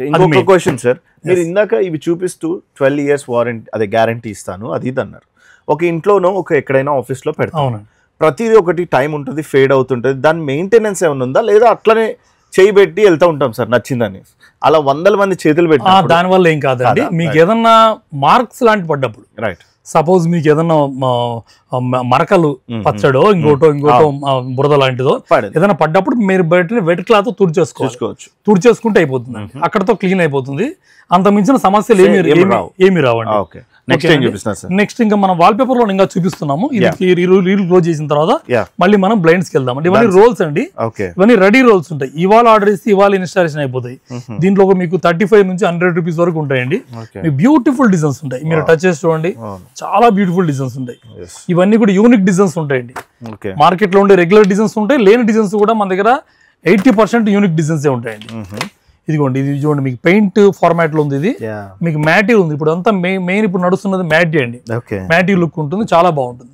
ఇంకొక question sir, మీరు ఇందాక ఇవి చూపిస్తూ 12 years వారంటీ అదే గ్యారంటీ ఇస్తాను అది ఇది అన్నారు. ఒక ఇంట్లోనో ఒక ఎక్కడైనా ఆఫీస్లో పెడతాం, ప్రతిదీ ఒకటి టైం ఉంటుంది, ఫేడ్ అవుతుంటుంది, దాని మెయింటెనెన్స్ ఏమైనా ఉందా లేదా అట్లనే చేయి పెట్టి వెళ్తూ ఉంటాం సార్ నచ్చిందని, అలా వందల మంది చేతులు పెట్టి దానివల్ల ఏం కాదండి. మీకు ఏదన్నా మార్క్స్ లాంటి పడ్డప్పుడు, రైట్, సపోజ్ మీకు ఏదన్నా మరకలు పచ్చడో ఇంకోటో బురద లాంటిదో ఏదైనా పడ్డప్పుడు మీరు బయట వెట్ క్లాత్ తుడిచేసుకోవచ్చు, తుడిచేసుకుంటే అయిపోతుంది, అక్కడతో క్లీన్ అయిపోతుంది. అంత మించిన సమస్యలు ఏమి రావండి. నెక్స్ట్ ఇంకా మనం వాల్ పేపర్ లో ఇంకా చూపిస్తున్నాము. ఇది రీల్ క్లోజ్ చేసిన తర్వాత మళ్ళీ మనం బ్లైండ్స్ కి వెళ్దాం. ఇవన్నీ రోల్స్ అండి, ఇవన్నీ రెడీ రోల్స్ ఉంటాయి. ఇవాళ ఆర్డర్ ఇస్తే ఇవాళ ఇన్స్టాలేషన్ అయిపోతాయి. దీంట్లో మీకు 35 నుంచి 100 రూపీస్ వరకు ఉంటాయండి. బ్యూటిఫుల్ డిజైన్స్ ఉంటాయి, మీరు టచ్ చేసి చూడండి, చాలా బ్యూటిఫుల్ డిజైన్స్ ఉంటాయి. ఇవన్నీ కూడా యూనిక్ డిజైన్స్ ఉంటాయండి. మార్కెట్ లో ఉండే రెగ్యులర్ డిజైన్స్ ఉంటాయి, లేని డిజైన్స్ కూడా మన దగ్గర 80% యూనిక్ డిజైన్స్ ఉంటాయండి. ఇదిగోండి, ఇది చూడండి, మీకు పెయింట్ ఫార్మాట్ లో ఉంది, ఇది మీకు మ్యాటీ ఉంది. ఇప్పుడు అంతా మెయిన్ ఇప్పుడు నడుస్తున్నది మ్యాటీ అండి. మ్యాటీ లుక్ ఉంటుంది, చాలా బాగుంటుంది.